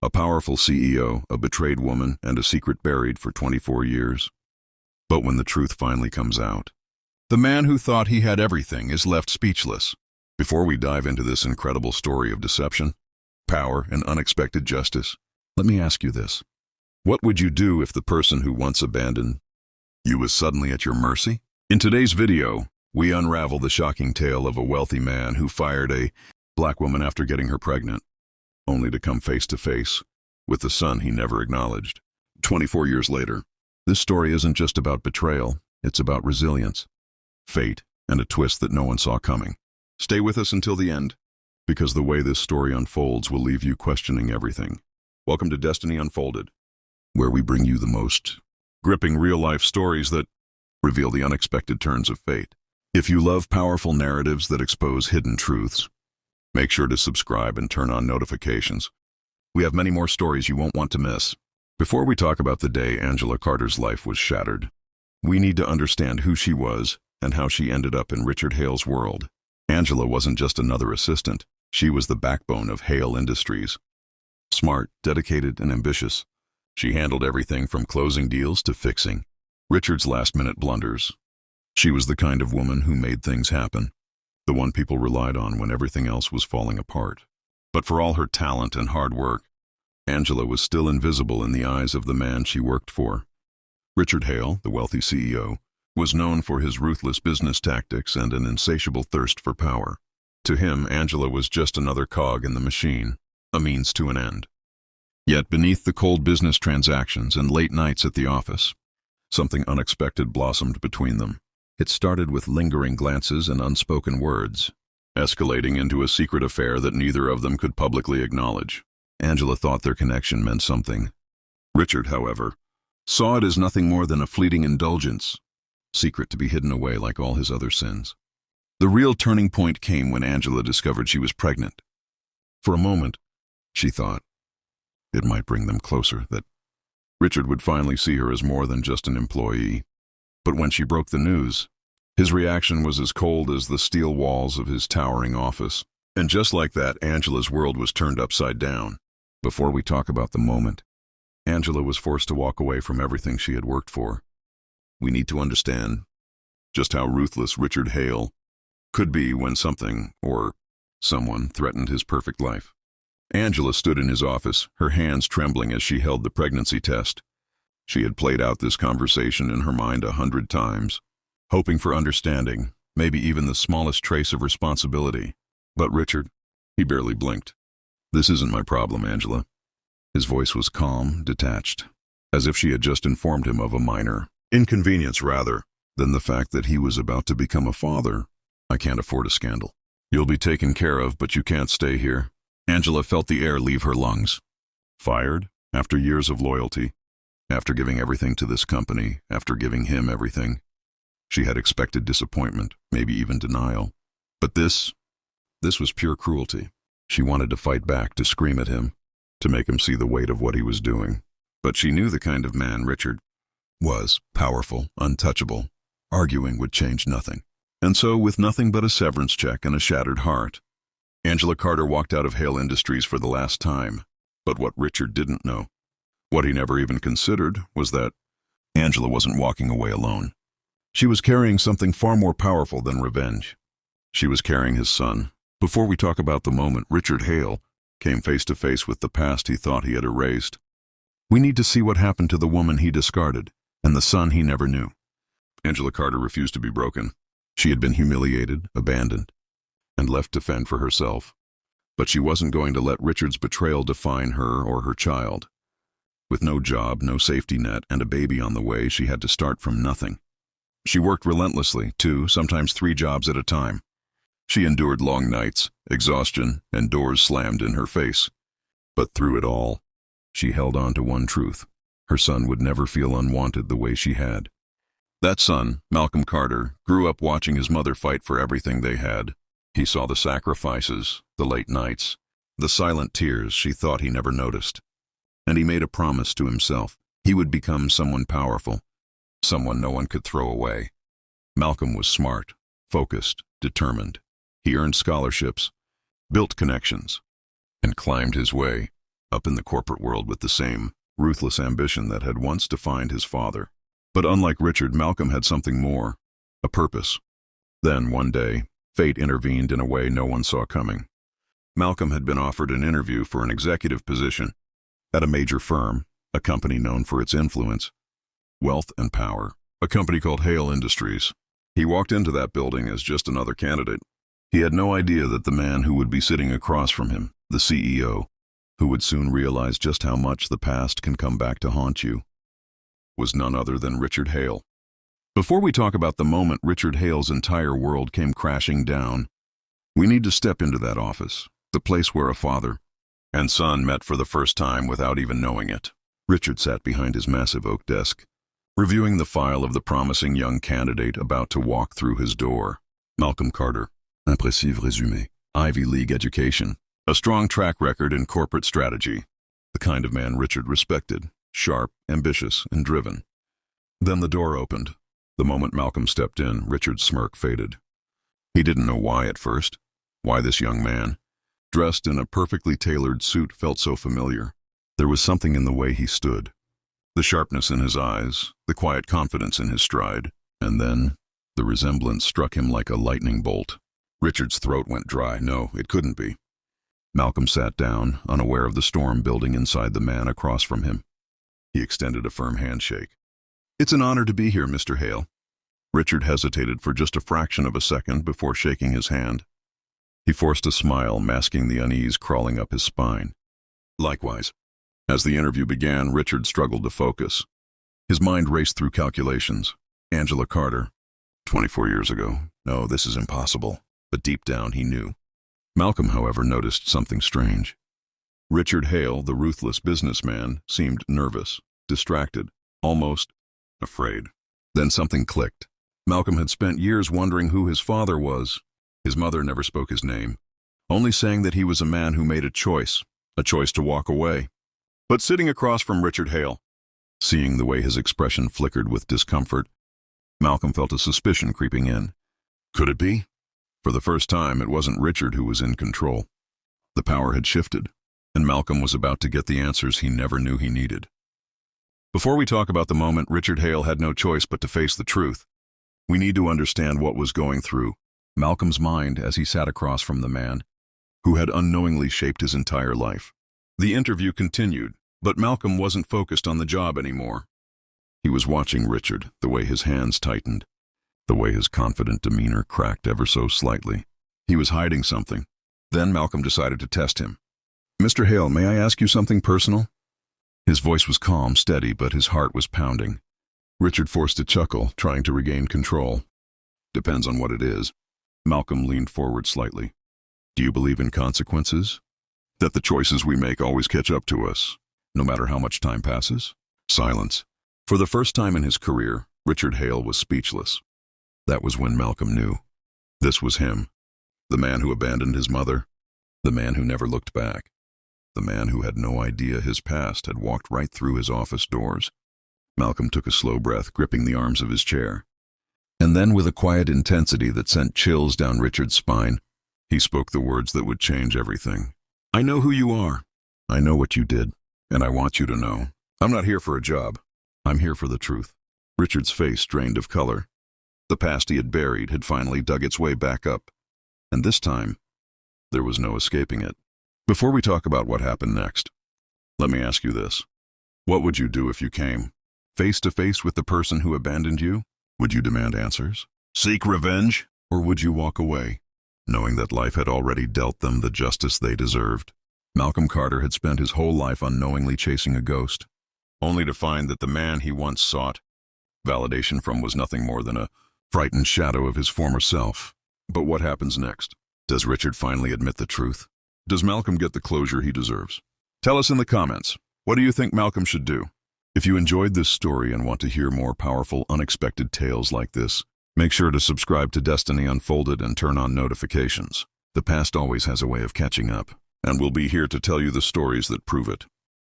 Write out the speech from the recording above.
A powerful CEO, a betrayed woman, and a secret buried for 24 years. But when the truth finally comes out, the man who thought he had everything is left speechless. Before we dive into this incredible story of deception, power, and unexpected justice, let me ask you this. What would you do if the person who once abandoned you was suddenly at your mercy? In today's video, we unravel the shocking tale of a wealthy man who fired a black woman after getting her pregnant, only to come face to face with the son he never acknowledged. 24 years later, this story isn't just about betrayal, it's about resilience, fate, and a twist that no one saw coming. Stay with us until the end, because the way this story unfolds will leave you questioning everything. Welcome to Destiny Unfolded, where we bring you the most gripping real-life stories that reveal the unexpected turns of fate. If you love powerful narratives that expose hidden truths, make sure to subscribe and turn on notifications. We have many more stories you won't want to miss. Before we talk about the day Angela Carter's life was shattered, we need to understand who she was and how she ended up in Richard Hale's world. Angela wasn't just another assistant. She was the backbone of Hale Industries. Smart, dedicated, and ambitious, she handled everything from closing deals to fixing Richard's last-minute blunders. She was the kind of woman who made things happen, the one people relied on when everything else was falling apart. But for all her talent and hard work, Angela was still invisible in the eyes of the man she worked for. Richard Hale, the wealthy CEO, was known for his ruthless business tactics and an insatiable thirst for power. To him, Angela was just another cog in the machine, a means to an end. Yet beneath the cold business transactions and late nights at the office, something unexpected blossomed between them. It started with lingering glances and unspoken words, escalating into a secret affair that neither of them could publicly acknowledge. Angela thought their connection meant something. Richard, however, saw it as nothing more than a fleeting indulgence, secret to be hidden away like all his other sins. The real turning point came when Angela discovered she was pregnant. For a moment, she thought it might bring them closer, that Richard would finally see her as more than just an employee. But when she broke the news, his reaction was as cold as the steel walls of his towering office. And just like that, Angela's world was turned upside down. Before we talk about the moment, Angela was forced to walk away from everything she had worked for. We need to understand just how ruthless Richard Hale could be when something or someone threatened his perfect life. Angela stood in his office, her hands trembling as she held the pregnancy test. She had played out this conversation in her mind 100 times, hoping for understanding, maybe even the smallest trace of responsibility. But Richard, he barely blinked. "This isn't my problem, Angela." His voice was calm, detached, as if she had just informed him of a minor inconvenience rather than the fact that he was about to become a father. "I can't afford a scandal. You'll be taken care of, but you can't stay here." Angela felt the air leave her lungs. Fired? After years of loyalty? After giving everything to this company? After giving him everything? She had expected disappointment, maybe even denial. But this was pure cruelty. She wanted to fight back, to scream at him, to make him see the weight of what he was doing. But she knew the kind of man Richard was: powerful, untouchable. Arguing would change nothing. And so, with nothing but a severance check and a shattered heart, Angela Carter walked out of Hale Industries for the last time. But what Richard didn't know, what he never even considered, was that Angela wasn't walking away alone. She was carrying something far more powerful than revenge. She was carrying his son. Before we talk about the moment Richard Hale came face to face with the past he thought he had erased, we need to see what happened to the woman he discarded and the son he never knew. Angela Carter refused to be broken. She had been humiliated, abandoned, and left to fend for herself. But she wasn't going to let Richard's betrayal define her or her child. With no job, no safety net, and a baby on the way, she had to start from nothing. She worked relentlessly, 2, sometimes 3 jobs at a time. She endured long nights, exhaustion, and doors slammed in her face. But through it all, she held on to one truth: her son would never feel unwanted the way she had. That son, Malcolm Carter, grew up watching his mother fight for everything they had. He saw the sacrifices, the late nights, the silent tears she thought he never noticed. And he made a promise to himself: he would become someone powerful, someone no one could throw away. Malcolm was smart, focused, determined. He earned scholarships, built connections, and climbed his way up in the corporate world with the same ruthless ambition that had once defined his father. But unlike Richard, Malcolm had something more, a purpose. Then, one day, fate intervened in a way no one saw coming. Malcolm had been offered an interview for an executive position at a major firm, a company known for its influence, wealth, and power, a company called Hale Industries. He walked into that building as just another candidate. He had no idea that the man who would be sitting across from him, the CEO, who would soon realize just how much the past can come back to haunt you, was none other than Richard Hale. Before we talk about the moment Richard Hale's entire world came crashing down, we need to step into that office, the place where a father and son met for the first time without even knowing it. Richard sat behind his massive oak desk, reviewing the file of the promising young candidate about to walk through his door. Malcolm Carter, impressive résumé, Ivy League education, a strong track record in corporate strategy, the kind of man Richard respected, sharp, ambitious, and driven. Then the door opened. The moment Malcolm stepped in, Richard's smirk faded. He didn't know why at first, why this young man, dressed in a perfectly tailored suit, felt so familiar. There was something in the way he stood, the sharpness in his eyes, the quiet confidence in his stride, and then the resemblance struck him like a lightning bolt. Richard's throat went dry. No, it couldn't be. Malcolm sat down, unaware of the storm building inside the man across from him. He extended a firm handshake. "It's an honor to be here, Mr. Hale." Richard hesitated for just a fraction of a second before shaking his hand. He forced a smile, masking the unease crawling up his spine. Likewise. As the interview began, Richard struggled to focus. His mind raced through calculations. Angela Carter. 24 years ago. No, this is impossible. But deep down, he knew. Malcolm, however, noticed something strange. Richard Hale, the ruthless businessman, seemed nervous, distracted, almost afraid. Then something clicked. Malcolm had spent years wondering who his father was. His mother never spoke his name, only saying that he was a man who made a choice to walk away. But sitting across from Richard Hale, seeing the way his expression flickered with discomfort, Malcolm felt a suspicion creeping in. Could it be? For the first time, it wasn't Richard who was in control. The power had shifted, and Malcolm was about to get the answers he never knew he needed. Before we talk about the moment Richard Hale had no choice but to face the truth, we need to understand what was going through Malcolm's mind as he sat across from the man who had unknowingly shaped his entire life. The interview continued, but Malcolm wasn't focused on the job anymore. He was watching Richard, the way his hands tightened, the way his confident demeanor cracked ever so slightly. He was hiding something. Then Malcolm decided to test him. "Mr. Hale, may I ask you something personal?" His voice was calm, steady, but his heart was pounding. Richard forced a chuckle, trying to regain control. "Depends on what it is." Malcolm leaned forward slightly. "Do you believe in consequences? That the choices we make always catch up to us, no matter how much time passes?" Silence. For the first time in his career, Richard Hale was speechless. That was when Malcolm knew. This was him. The man who abandoned his mother. The man who never looked back. The man who had no idea his past had walked right through his office doors. Malcolm took a slow breath, gripping the arms of his chair. And then, with a quiet intensity that sent chills down Richard's spine, he spoke the words that would change everything. "I know who you are. I know what you did, and I want you to know. I'm not here for a job. I'm here for the truth." Richard's face drained of color. The past he had buried had finally dug its way back up, and this time, there was no escaping it. Before we talk about what happened next, let me ask you this. What would you do if you came face to face with the person who abandoned you? Would you demand answers? Seek revenge? Or would you walk away, knowing that life had already dealt them the justice they deserved? Malcolm Carter had spent his whole life unknowingly chasing a ghost, only to find that the man he once sought validation from was nothing more than a frightened shadow of his former self. But what happens next? Does Richard finally admit the truth? Does Malcolm get the closure he deserves? Tell us in the comments, what do you think Malcolm should do? If you enjoyed this story and want to hear more powerful, unexpected tales like this, make sure to subscribe to Destiny Unfolded and turn on notifications. The past always has a way of catching up, and we'll be here to tell you the stories that prove it.